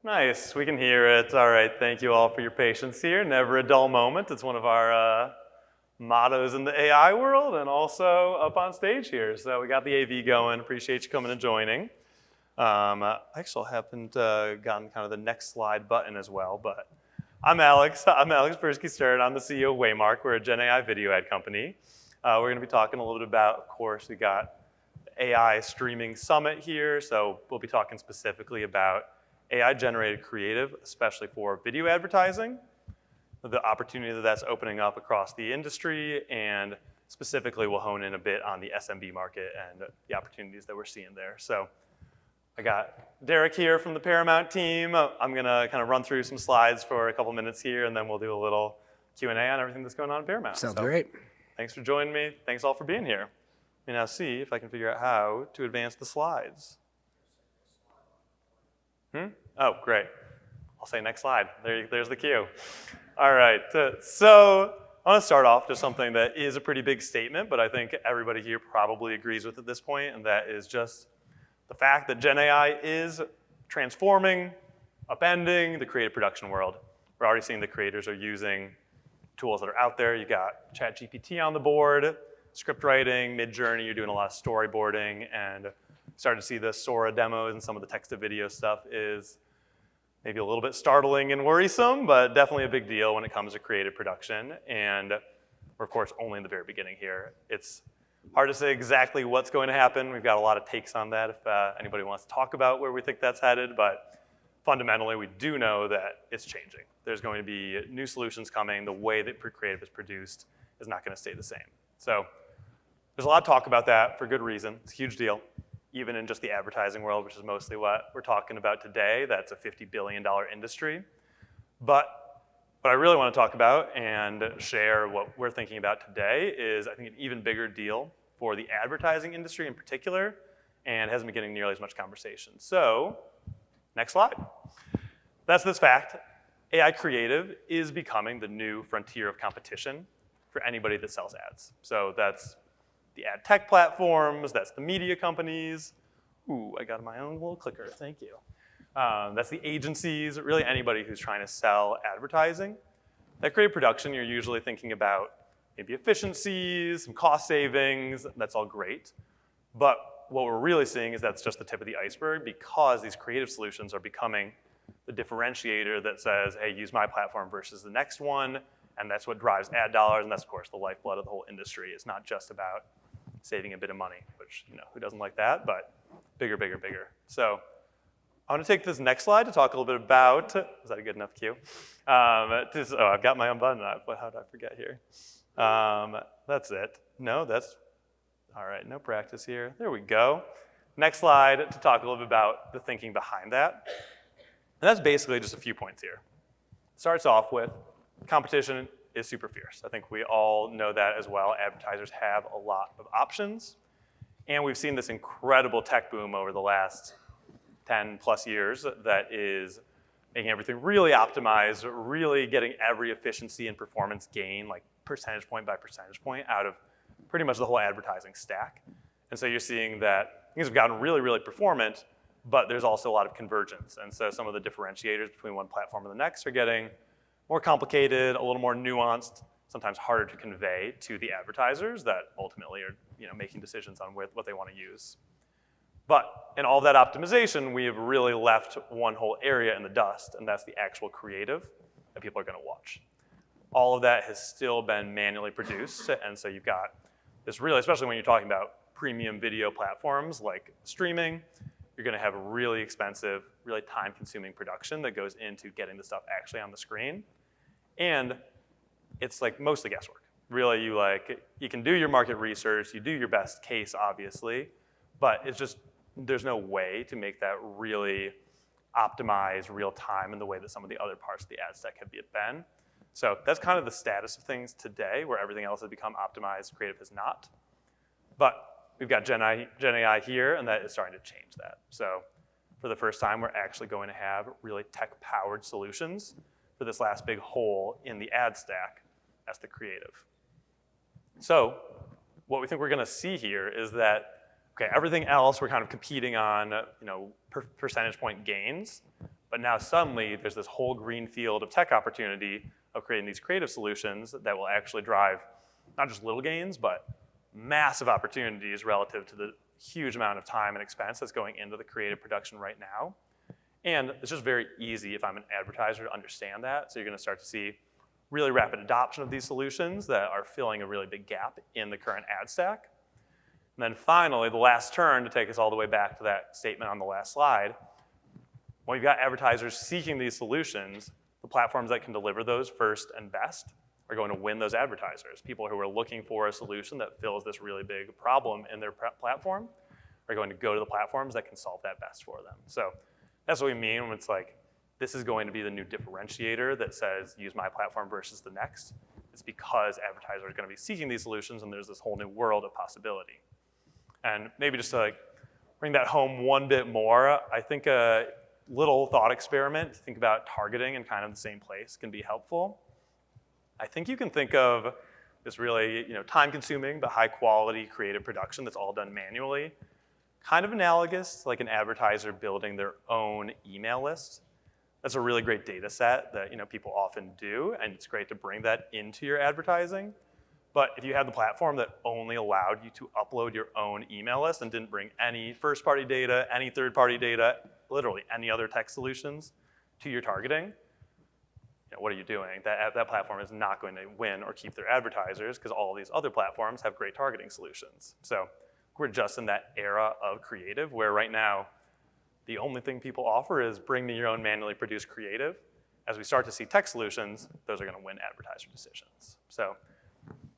Nice, we can hear it. All right, thank you all for your patience here. Never a dull moment. It's one of our mottos in the AI world and also up on stage here. So we got the AV going. Appreciate you coming and joining. I actually haven't gotten kind of the next slide button as well, but I'm Alex Persky-Stern. I'm the CEO of Waymark. We're a Gen AI video ad company. We're going to be talking a little bit about, of course, we got AI Streaming Summit here. So we'll be talking specifically about AI-generated creative, especially for video advertising, the opportunity that that's opening up across the industry, and specifically we'll hone in a bit on the SMB market and the opportunities that we're seeing there. So I got Derek here from the Paramount team. I'm gonna kind of run through some slides for a couple minutes here, and then we'll do a little Q&A on everything that's going on in Paramount. Sounds great. Thanks for joining me. Thanks all for being here. Let me now see if I can figure out how to advance the slides. Oh, great. I'll say next slide. There's the cue. All right, so I want to start off just something that is a pretty big statement, but I think everybody here probably agrees with at this point, and that is just the fact that Gen AI is transforming, upending the creative production world. We're already seeing the creators are using tools that are out there. You got ChatGPT on the board, script writing, Midjourney, you're doing a lot of storyboarding, and starting to see the Sora demos and some of the text-to-video stuff is maybe a little bit startling and worrisome, but definitely a big deal when it comes to creative production. And we're, of course, only in the very beginning here. It's hard to say exactly what's going to happen. We've got a lot of takes on that if anybody wants to talk about where we think that's headed, but fundamentally, we do know that it's changing. There's going to be new solutions coming. The way that creative is produced is not going to stay the same. So there's a lot of talk about that for good reason. It's a huge deal. Even in just the advertising world, which is mostly what we're talking about today, that's a $50 billion industry. But what I really want to talk about and share what we're thinking about today is, I think, an even bigger deal for the advertising industry in particular, and hasn't been getting nearly as much conversation. So, next slide. That's this fact. AI creative is becoming the new frontier of competition for anybody that sells ads. So that's the ad tech platforms, that's the media companies. Ooh, I got my own little clicker, thank you. That's the agencies, really anybody who's trying to sell advertising. That creative production, you're usually thinking about maybe efficiencies, some cost savings, that's all great. But what we're really seeing is that's just the tip of the iceberg, because these creative solutions are becoming the differentiator that says, hey, use my platform versus the next one, and that's what drives ad dollars, and that's, of course, the lifeblood of the whole industry. It's not just about saving a bit of money, which, who doesn't like that, but bigger, bigger, bigger. So I want to take this next slide to talk a little bit about, is that a good enough cue? I've got my own button up, but how did I forget here? That's it. No, that's, all right, no practice here. There we go. Next slide to talk a little bit about the thinking behind that. And that's basically just a few points here. Starts off with competition is super fierce. I think we all know that as well. Advertisers have a lot of options. And we've seen this incredible tech boom over the last 10 plus years that is making everything really optimized, really getting every efficiency and performance gain, like percentage point by percentage point, out of pretty much the whole advertising stack. And so you're seeing that things have gotten really, really performant, but there's also a lot of convergence. And so some of the differentiators between one platform and the next are getting more complicated, a little more nuanced, sometimes harder to convey to the advertisers that ultimately are making decisions on what they want to use. But in all that optimization, we have really left one whole area in the dust, and that's the actual creative that people are going to watch. All of that has still been manually produced, and so you've got this really, especially when you're talking about premium video platforms like streaming, you're going to have really expensive, really time-consuming production that goes into getting the stuff actually on the screen. And it's like mostly guesswork. Really, you can do your market research, you do your best case, obviously, but it's just, there's no way to make that really optimized real time in the way that some of the other parts of the ad stack have been. So that's kind of the status of things today, where everything else has become optimized, creative has not. But we've got Gen AI here, and that is starting to change that. So for the first time, we're actually going to have really tech-powered solutions for this last big hole in the ad stack. That's the creative. So what we think we're going to see here is that, okay, everything else we're kind of competing on, percentage point gains, But now suddenly there's this whole green field of tech opportunity of creating these creative solutions that will actually drive not just little gains, but massive opportunities relative to the huge amount of time and expense that's going into the creative production right now. And it's just very easy if I'm an advertiser to understand that. So you're gonna start to see really rapid adoption of these solutions that are filling a really big gap in the current ad stack. And then finally, the last turn to take us all the way back to that statement on the last slide, when you've got advertisers seeking these solutions, the platforms that can deliver those first and best are going to win those advertisers. People who are looking for a solution that fills this really big problem in their platform are going to go to the platforms that can solve that best for them. So that's what we mean when it's like, this is going to be the new differentiator that says use my platform versus the next. It's because advertisers are going to be seeking these solutions and there's this whole new world of possibility. And maybe just to like bring that home one bit more, I think a little thought experiment to think about targeting in kind of the same place can be helpful. I think you can think of this really time-consuming but high-quality creative production that's all done manually, kind of analogous to like an advertiser building their own email list. That's a really great data set that people often do, and it's great to bring that into your advertising. But if you had the platform that only allowed you to upload your own email list and didn't bring any first-party data, any third-party data, literally any other tech solutions to your targeting, what are you doing? That platform is not going to win or keep their advertisers because all these other platforms have great targeting solutions. So we're just in that era of creative where right now, the only thing people offer is bring me your own manually produced creative. As we start to see tech solutions, those are gonna win advertiser decisions. So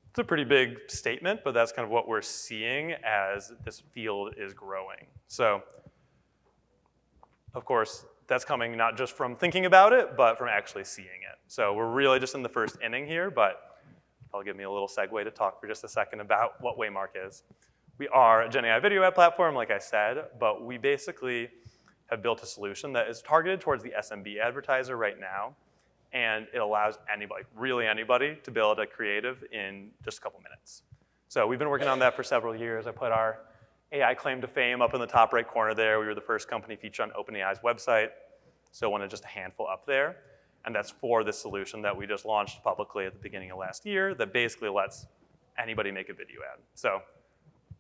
it's a pretty big statement, but that's kind of what we're seeing as this field is growing. So of course, that's coming not just from thinking about it, but from actually seeing it. So we're really just in the first inning here, but that'll give me a little segue to talk for just a second about what Waymark is. We are a Gen AI video ad platform, like I said, but we basically have built a solution that is targeted towards the SMB advertiser right now, and it allows anybody, really anybody, to build a creative in just a couple minutes. So we've been working on that for several years. I put our AI claim to fame up in the top right corner there. We were the first company featured on OpenAI's website, so one of just a handful up there. And that's for this solution that we just launched publicly at the beginning of last year that basically lets anybody make a video ad. So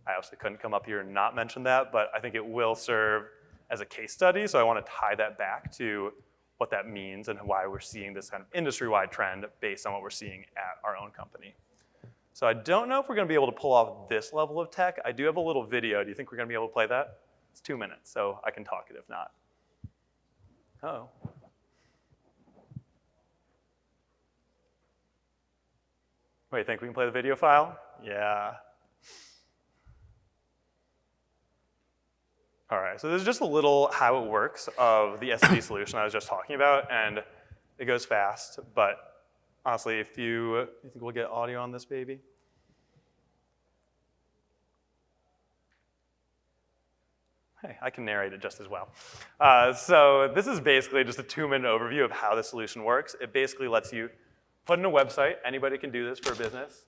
I obviously couldn't come up here and not mention that, but I think it will serve as a case study, so I want to tie that back to what that means and why we're seeing this kind of industry-wide trend based on what we're seeing at our own company. So I don't know if we're going to be able to pull off this level of tech. I do have a little video. Do you think we're going to be able to play that? It's 2 minutes, so I can talk it if not. Oh. Wait, think we can play the video file? Yeah. All right, so this is just a little how it works of the SMB solution I was just talking about, and it goes fast, but honestly, if you think we'll get audio on this baby? Hey, I can narrate it just as well. So this is basically just a 2-minute overview of how the solution works. It basically lets you put in a website. Anybody can do this for a business.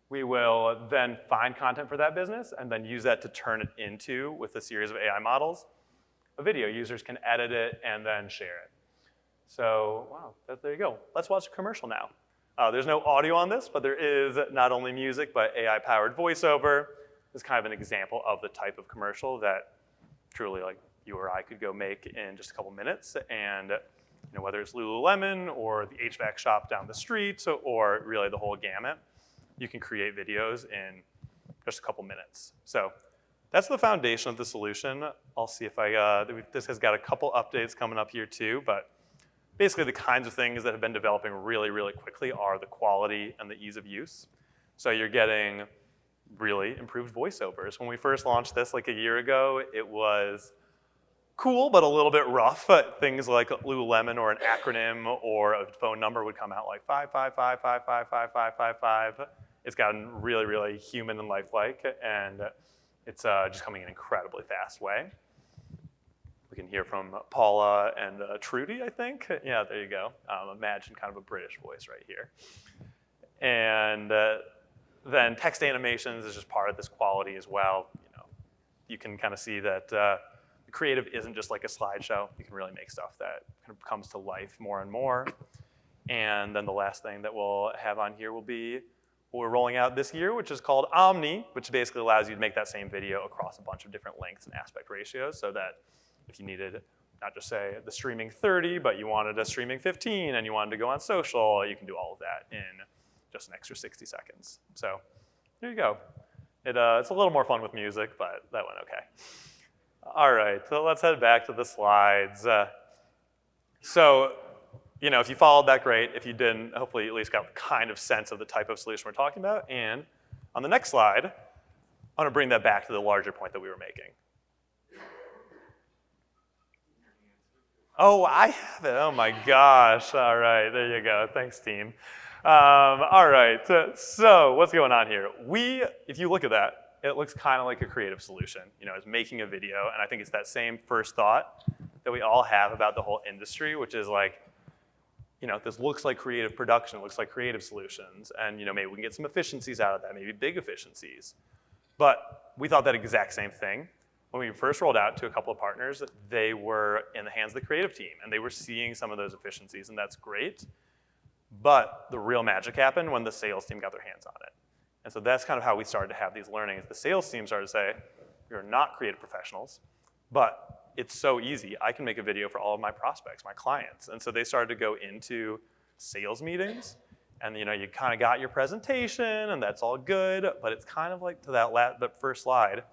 We will then find content for that business and then use that to turn it into, with a series of AI models, a video. Users can edit it and then share it. So, wow, there you go. Let's watch a commercial now. There's no audio on this, but there is not only music, but AI-powered voiceover. This is kind of an example of the type of commercial that truly like you or I could go make in just a couple minutes. And whether it's Lululemon or the HVAC shop down the street or really the whole gamut, you can create videos in just a couple minutes. So that's the foundation of the solution. I'll see if this has got a couple updates coming up here too, but basically the kinds of things that have been developing really, really quickly are the quality and the ease of use. So you're getting really improved voiceovers. When we first launched this like a year ago, it was cool, but a little bit rough. Things like Lululemon or an acronym or a phone number would come out like 555555555. It's gotten really, really human and lifelike, and it's just coming in an incredibly fast way. We can hear from Paula and Trudy, I think. Yeah, there you go. Imagine kind of a British voice right here. And then text animations is just part of this quality as well. You can kind of see that the creative isn't just like a slideshow. You can really make stuff that kind of comes to life more and more. And then the last thing that we'll have on here will be what we're rolling out this year, which is called Omni, which basically allows you to make that same video across a bunch of different lengths and aspect ratios, so that if you needed not just say the streaming 30, but you wanted a streaming 15 and you wanted to go on social, you can do all of that in just an extra 60 seconds. So there you go. It's a little more fun with music, but that went okay. All right, so let's head back to the slides. So, you know, if you followed that, great. If you didn't, hopefully you at least got a kind of sense of the type of solution we're talking about. And on the next slide, I'm gonna bring that back to the larger point that we were making. Oh, I have it, oh my gosh. All right, there you go, thanks team. All right, so what's going on here? If you look at that, it looks kind of like a creative solution. You know, it's making a video, and I think it's that same first thought that we all have about the whole industry, which is like, you know, this looks like creative production, looks like creative solutions, and you know, maybe we can get some efficiencies out of that, maybe big efficiencies. But we thought that exact same thing. When we first rolled out to a couple of partners, they were in the hands of the creative team, and they were seeing some of those efficiencies, and that's great. But the real magic happened when the sales team got their hands on it. And so that's kind of how we started to have these learnings. The sales team started to say, we are not creative professionals, but it's so easy. I can make a video for all of my prospects, my clients. And so they started to go into sales meetings, and you know, you kind of got your presentation, and that's all good, but it's kind of like to that first slide.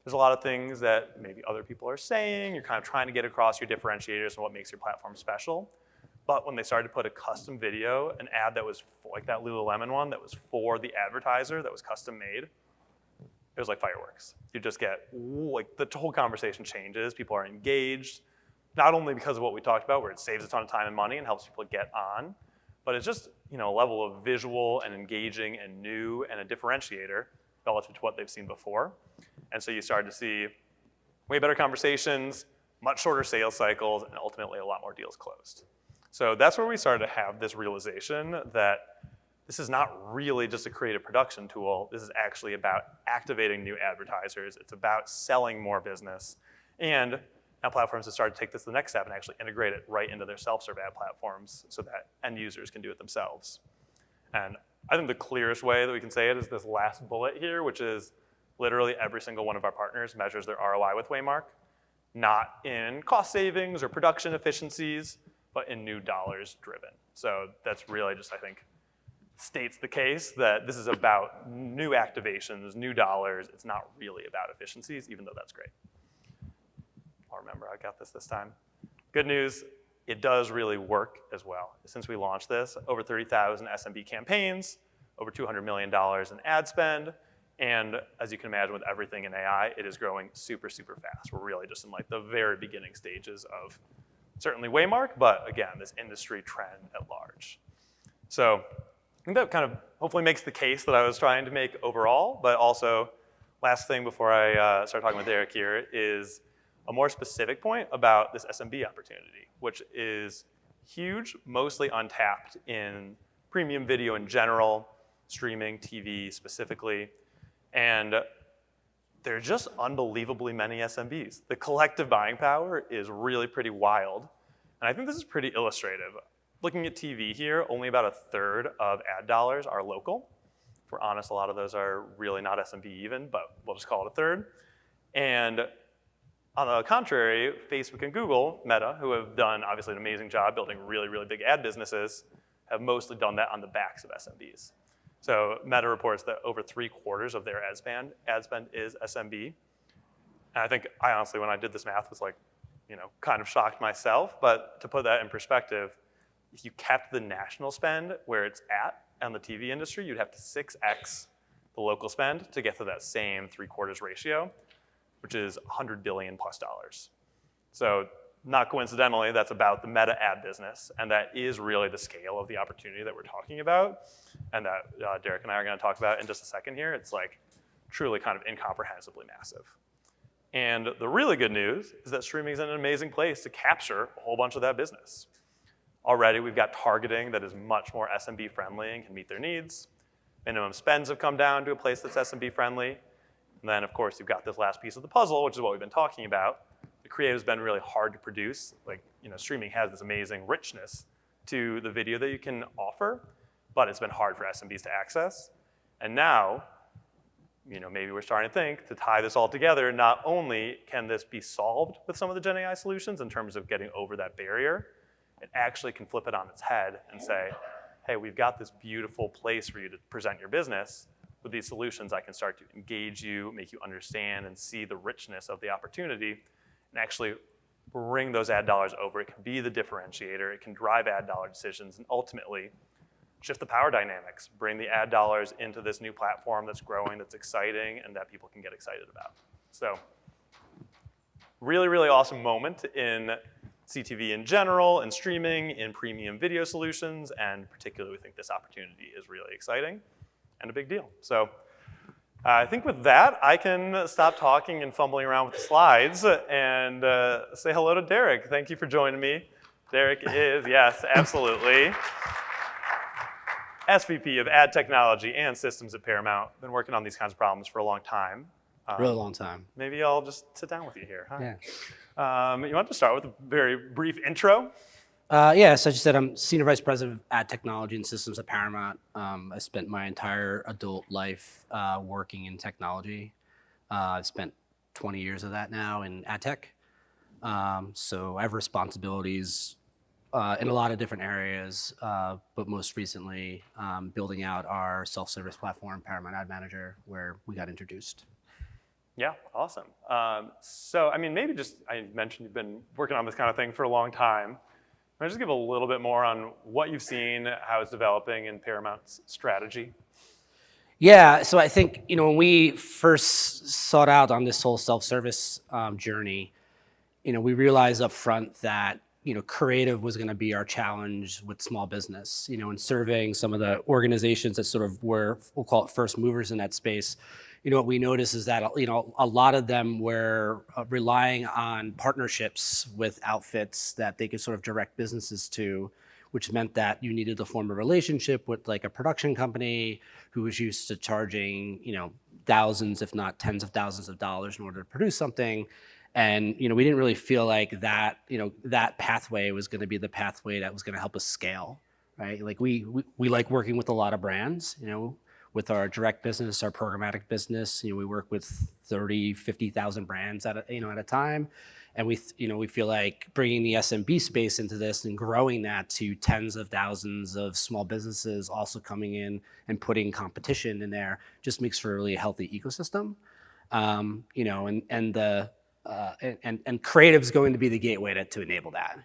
There's a lot of things that maybe other people are saying. You're kind of trying to get across your differentiators and what makes your platform special. But when they started to put a custom video, an ad that was like that Lululemon one that was for the advertiser, that was custom made, it was like fireworks. You just get, like the whole conversation changes. People are engaged, not only because of what we talked about, where it saves a ton of time and money and helps people get on, but it's just, you know, a level of visual and engaging and new and a differentiator relative to what they've seen before. And so you started to see way better conversations, much shorter sales cycles, and ultimately a lot more deals closed. So that's where we started to have this realization that this is not really just a creative production tool. This is actually about activating new advertisers. It's about selling more business. And now platforms have started to take this to the next step and actually integrate it right into their self-serve ad platforms so that end users can do it themselves. And I think the clearest way that we can say it is this last bullet here, which is literally every single one of our partners measures their ROI with Waymark, not in cost savings or production efficiencies, but in new dollars driven. So that's really just, I think, states the case that this is about new activations, new dollars. It's not really about efficiencies, even though that's great. I'll remember I got this time. Good news, it does really work as well. Since we launched this, over 30,000 SMB campaigns, over $200 million in ad spend, and as you can imagine with everything in AI, it is growing super, super fast. We're really just in like the very beginning stages of certainly Waymark, but again, this industry trend at large. So I think that kind of hopefully makes the case that I was trying to make overall, but also last thing before I start talking with Derek here is a more specific point about this SMB opportunity, which is huge, mostly untapped in premium video in general, streaming, TV specifically, and there are just unbelievably many SMBs. The collective buying power is really pretty wild. And I think this is pretty illustrative. Looking at TV here, only about a third of ad dollars are local. If we're honest, a lot of those are really not SMB even, but we'll just call it a third. And on the contrary, Facebook and Google, Meta, who have done obviously an amazing job building really, really big ad businesses, have mostly done that on the backs of SMBs. So Meta reports that over 3/4 of their ad spend is SMB. And I think I honestly, when I did this math, was like, you know, kind of shocked myself. But to put that in perspective, if you kept the national spend where it's at on the TV industry, you'd have to 6x the local spend to get to that same 3/4 ratio, which is $100 billion plus. So not coincidentally, that's about the Meta ad business, and that is really the scale of the opportunity that we're talking about, and that Derek and I are gonna talk about in just a second here. It's like truly kind of incomprehensibly massive. And the really good news is that streaming is an amazing place to capture a whole bunch of that business. Already we've got targeting that is much more SMB friendly and can meet their needs. Minimum spends have come down to a place that's SMB friendly. And then of course you've got this last piece of the puzzle, which is what we've been talking about, the creative's been really hard to produce. Like, streaming has this amazing richness to the video that you can offer, but it's been hard for SMBs to access. And now, maybe we're starting to think to tie this all together, not only can this be solved with some of the Gen AI solutions in terms of getting over that barrier, it actually can flip it on its head and say, hey, we've got this beautiful place for you to present your business. With these solutions, I can start to engage you, make you understand and see the richness of the opportunity, and actually bring those ad dollars over. It can be the differentiator. It can drive ad dollar decisions, and ultimately shift the power dynamics, bring the ad dollars into this new platform that's growing, that's exciting, and that people can get excited about. So really, really awesome moment in CTV in general, in streaming, in premium video solutions, and particularly we think this opportunity is really exciting and a big deal. So I think with that, I can stop talking and fumbling around with the slides and say hello to Derek. Thank you for joining me. Derek is, yes, absolutely, SVP of Ad Technology and Systems at Paramount. Been working on these kinds of problems for a long time. Really long time. Maybe I'll just sit down with you here. Huh? Yeah. You want to start with a very brief intro? Yeah, so as you said, I'm Senior Vice President of Ad Technology and Systems at Paramount. I spent my entire adult life working in technology. I've spent 20 years of that now in ad tech. So I have responsibilities in a lot of different areas, but most recently building out our self-service platform, Paramount Ad Manager, where we got introduced. Yeah, awesome. So, maybe just, I mentioned you've been working on this kind of thing for a long time. Can I just give a little bit more on what you've seen, how it's developing, and Paramount's strategy? Yeah, so I think, when we first sought out on this whole self-service journey, we realized up front that, creative was going to be our challenge with small business, and serving some of the organizations that sort of were, we'll call it first movers in that space. What we noticed is that, a lot of them were relying on partnerships with outfits that they could sort of direct businesses to, which meant that you needed to form a relationship with like a production company who was used to charging, thousands, if not tens of thousands of dollars in order to produce something. And, we didn't really feel like that, that pathway was going to be the pathway that was going to help us scale, right? Like we like working with a lot of brands, with our direct business, our programmatic business, we work with 30, 50,000 brands at a time. And we feel like bringing the SMB space into this and growing that to tens of thousands of small businesses also coming in and putting competition in there just makes for a really healthy ecosystem. And creative is going to be the gateway to enable that.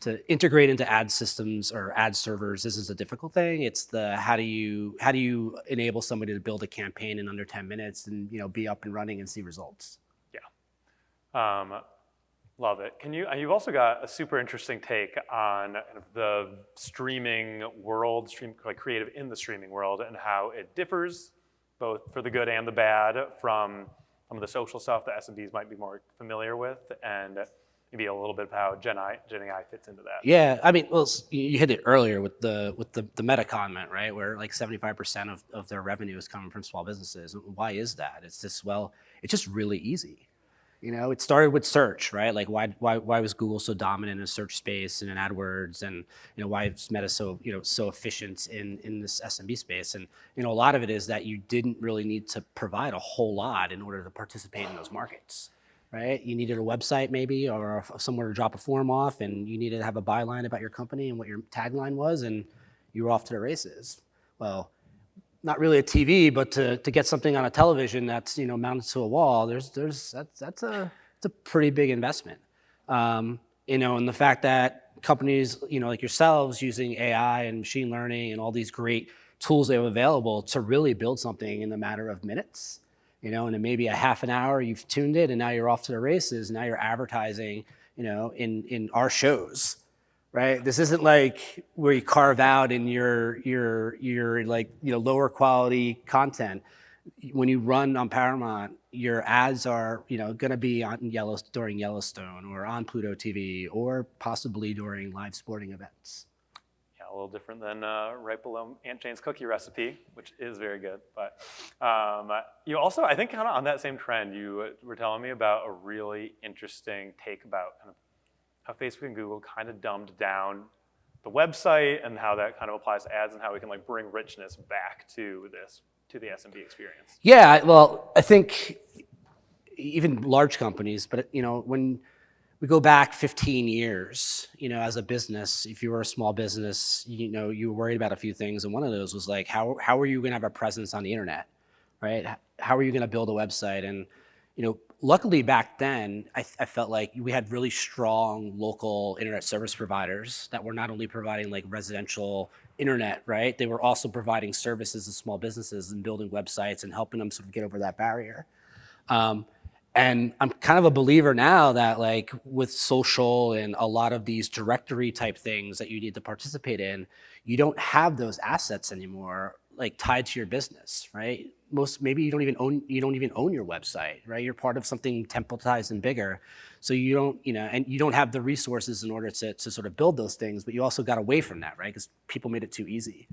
To integrate into ad systems or ad servers, this is a difficult thing. It's the how do you enable somebody to build a campaign in under 10 minutes and be up and running and see results. Yeah, love it. You've also got a super interesting take on the streaming world, creative in the streaming world, and how it differs both for the good and the bad from some of the social stuff that SMBs might be more familiar with, and maybe a little bit of how Gen AI fits into that. Yeah, well, you hit it earlier with the meta comment, right? Where like 75% of their revenue is coming from small businesses. Why is that? It's just, it's just really easy. It started with search, right? Like why was Google so dominant in the search space and in AdWords, and why is Meta so so efficient in this SMB space? And a lot of it is that you didn't really need to provide a whole lot in order to participate in those markets. Right? You needed a website maybe or somewhere to drop a form off, and you needed to have a byline about your company and what your tagline was, and you were off to the races. Well, not really a TV, but to get something on a television that's mounted to a wall, that's a pretty big investment. And the fact that companies like yourselves using AI and machine learning and all these great tools they have available to really build something in a matter of minutes. And in maybe a half an hour, you've tuned it, and now you're off to the races. Now you're advertising, in our shows, right? This isn't like where you carve out in your like lower quality content. When you run on Paramount, your ads are going to be on during Yellowstone or on Pluto TV or possibly during live sporting events. Yeah, little different than right below Aunt Jane's cookie recipe, which is very good. But you also, I think, kind of on that same trend, you were telling me about a really interesting take about kind of how Facebook and Google kind of dumbed down the website and how that kind of applies to ads and how we can like bring richness back to the SMB experience. Yeah, well, I think even large companies, but when we go back 15 years, as a business, if you were a small business, you were worried about a few things. And one of those was like, how are you going to have a presence on the internet, right? How are you going to build a website? And, luckily back then, I felt like we had really strong local internet service providers that were not only providing like residential internet, right? They were also providing services to small businesses and building websites and helping them sort of get over that barrier. And I'm kind of a believer now that like with social and a lot of these directory type things that you need to participate in, you don't have those assets anymore like tied to your business, right? Maybe you don't even own your website, right? You're part of something templatized and bigger. So you don't, and you don't have the resources in order to sort of build those things, but you also got away from that, right? Because people made it too easy.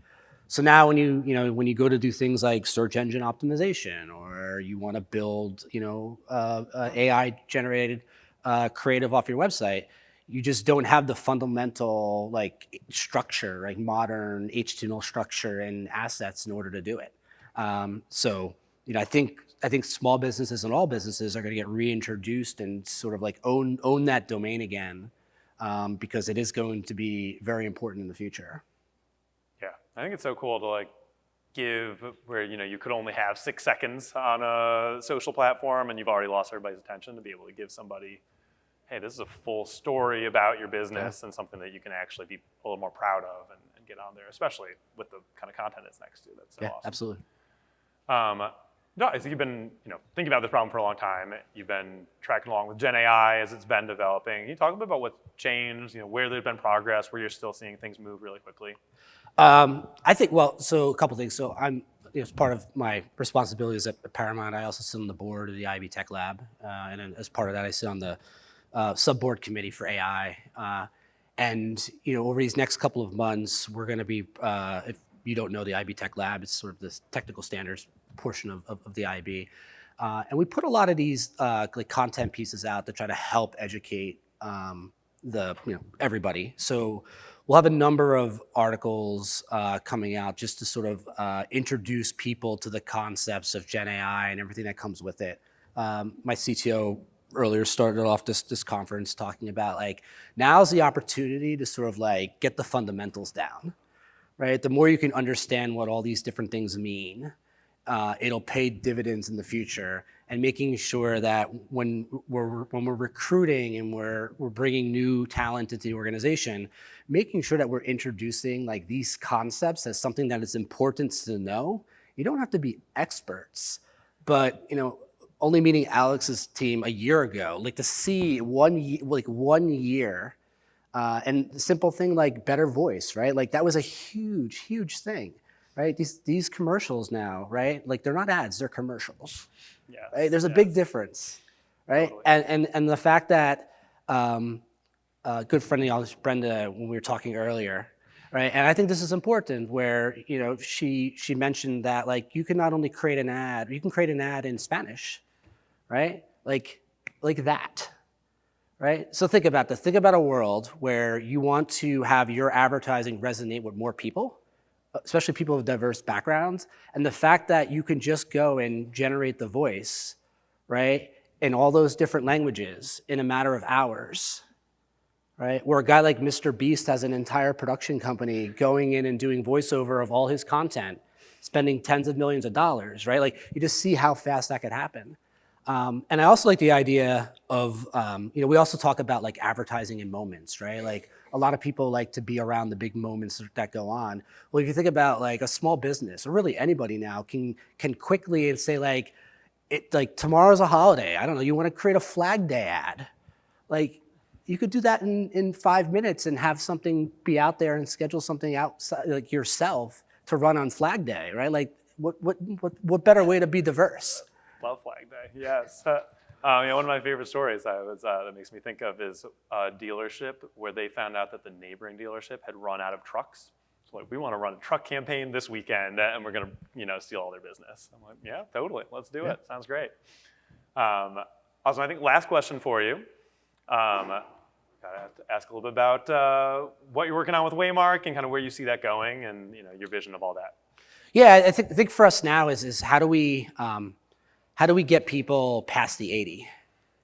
So now when you go to do things like search engine optimization, or you want to build, AI generated creative off your website, you just don't have the fundamental like structure, like modern HTML structure and assets in order to do it. So I think small businesses and all businesses are going to get reintroduced and sort of like own that domain again, because it is going to be very important in the future. Yeah, I think it's so cool to like give where you could only have 6 seconds on a social platform and you've already lost everybody's attention, to be able to give somebody, hey, this is a full story about your business and something that you can actually be a little more proud of and get on there, especially with the kind of content it's next to. That's so awesome. Absolutely. No, I think you've been thinking about this problem for a long time. You've been tracking along with Gen AI as it's been developing. Can you talk a bit about what's changed, where there's been progress, where you're still seeing things move really quickly? I think, so a couple things. So I'm, as part of my responsibilities at Paramount, I also sit on the board of the IB Tech Lab. And then as part of that, I sit on the sub-board committee for AI. And, over these next couple of months, we're going to be, if you don't know the IB Tech Lab, it's sort of this technical standards portion of the IB. And we put a lot of these like content pieces out to try to help educate everybody. So we'll have a number of articles coming out just to sort of introduce people to the concepts of Gen AI and everything that comes with it. My CTO earlier started off this conference talking about like, now's the opportunity to sort of like get the fundamentals down, right? The more you can understand what all these different things mean, it'll pay dividends in the future. And making sure that when we're recruiting and we're bringing new talent into the organization, making sure that we're introducing like these concepts as something that is important to know. You don't have to be experts, but only meeting Alex's team a year ago, like to see 1 year, and the simple thing like better voice, right? Like that was a huge thing, right? These commercials now, right? Like they're not ads, they're commercials. Yes, right? There's a big difference, right? Totally. And the fact that good friend of yours, Brenda, when we were talking earlier, right? And I think this is important where, she mentioned that like you can not only create an ad, you can create an ad in Spanish, right? Like that, right? So think about this. Think about a world where you want to have your advertising resonate with more people, especially people with diverse backgrounds. And the fact that you can just go and generate the voice, right, in all those different languages in a matter of hours, right? Where a guy like Mr. Beast has an entire production company going in and doing voiceover of all his content, spending tens of millions of dollars, right? Like you just see how fast that could happen. And I also like the idea of, we also talk about like advertising in moments, right? Like a lot of people like to be around the big moments that go on. Well, if you think about like a small business, or really anybody now can quickly and say like, tomorrow's a holiday. I don't know, you want to create a Flag Day ad. Like you could do that in 5 minutes and have something be out there and schedule something outside like yourself to run on Flag Day, right? Like what better way to be diverse? Love Flag Day, yes. One of my favorite stories that makes me think of is a dealership where they found out that the neighboring dealership had run out of trucks So like, we want to run a truck campaign this weekend, and we're going to, steal all their business. I'm like, yeah, totally. Let's do it. Sounds great. Also, I think last question for you. Gotta have to ask a little bit about what you're working on with Waymark and kind of where you see that going, and your vision of all that. Yeah, I think for us now is how do we get people past the 80,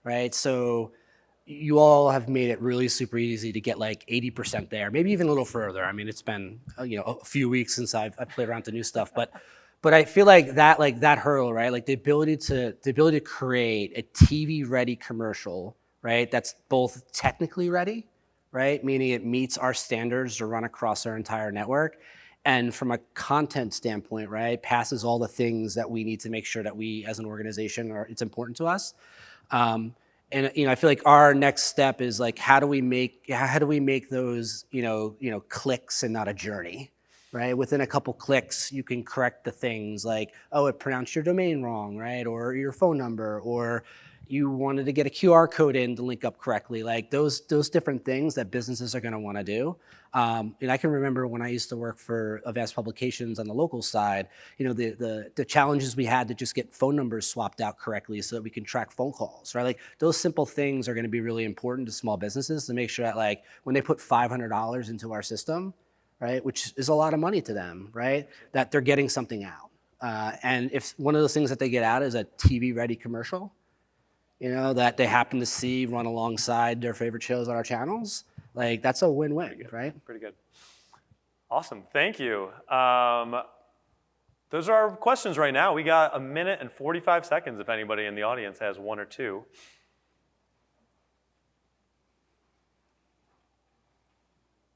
right? So you all have made it really super easy to get like 80% there, maybe even a little further. I mean, it's been a few weeks since I've played around with the new stuff, but I feel like that hurdle, right? Like the ability to create a TV ready commercial, right? That's both technically ready, right? Meaning it meets our standards to run across our entire network. And from a content standpoint, right, passes all the things that we need to make sure that we as an organization it's important to us. And I feel like our next step is like how do we make those clicks and not a journey, right? Within a couple clicks, you can correct the things like, oh, it pronounced your domain wrong, right? Or your phone number, or you wanted to get a QR code in to link up correctly. Like those different things that businesses are going to want to do. And I can remember when I used to work for Advanced Publications on the local side, the challenges we had to just get phone numbers swapped out correctly so that we can track phone calls, right? Like those simple things are going to be really important to small businesses to make sure that like when they put $500 into our system, right, which is a lot of money to them, right, that they're getting something out. And if one of those things that they get out is a TV-ready commercial, that they happen to see run alongside their favorite shows on our channels, like that's a win-win, right? Pretty good. Awesome, thank you. Those are our questions right now. We got 1 minute and 45 seconds if anybody in the audience has one or two.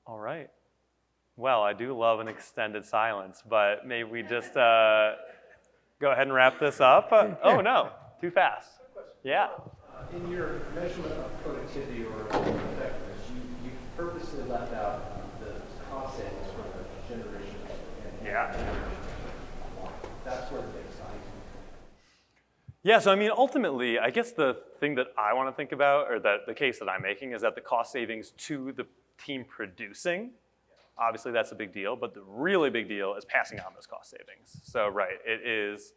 All right. Well, I do love an extended silence, but maybe we just go ahead and wrap this up. Oh no, too fast. Yeah. In your measurement of productivity or effectiveness, you purposely left out the cost savings from the generation and that's where the big sign. Yeah, so I mean, ultimately, I guess the thing that I want to think about, or the case that I'm making, is that the cost savings to the team producing, obviously that's a big deal, but the really big deal is passing on those cost savings. So right, it is,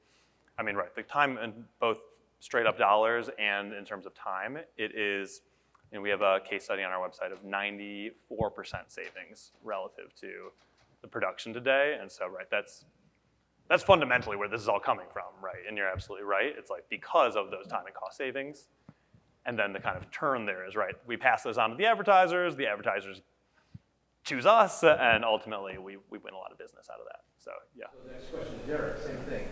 the time in both straight up dollars and in terms of time, it is, we have a case study on our website of 94% savings relative to the production today. And so, right, that's fundamentally where this is all coming from, right? And you're absolutely right. It's like because of those time and cost savings. And then the kind of turn there is, right, we pass those on to the advertisers choose us, and ultimately we win a lot of business out of that. So, yeah. So the next question, Derek, same thing.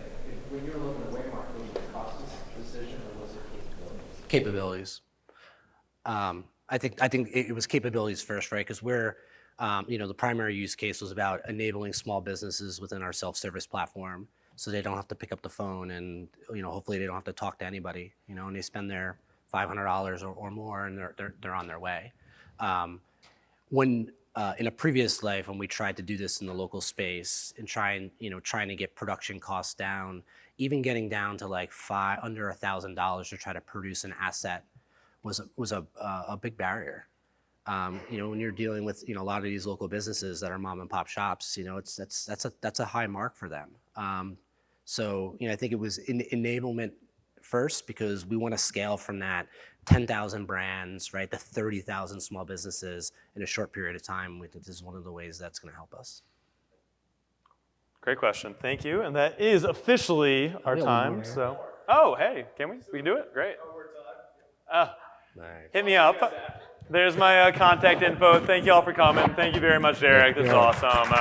When you were looking at Waymark, was it a cost decision or was it capabilities? Capabilities. I think it was capabilities first, right? Because we're, the primary use case was about enabling small businesses within our self-service platform, so they don't have to pick up the phone and hopefully they don't have to talk to anybody, and they spend their $500 or more and they're on their way. When in a previous life, when we tried to do this in the local space and trying to get production costs down, even getting down to like under $1,000 to try to produce an asset was a big barrier. When you're dealing with a lot of these local businesses that are mom and pop shops, that's a high mark for them. So I think it was enablement first, because we want to scale from that 10,000 brands, right, to 30,000 small businesses in a short period of time. We think this is one of the ways that's going to help us. Great question, thank you. And that is officially our time. So, oh, hey, can we? We can do it? Great. Nice. Hit me up. There's my contact info. Thank you all for coming. Thank you very much, Derek. This is awesome.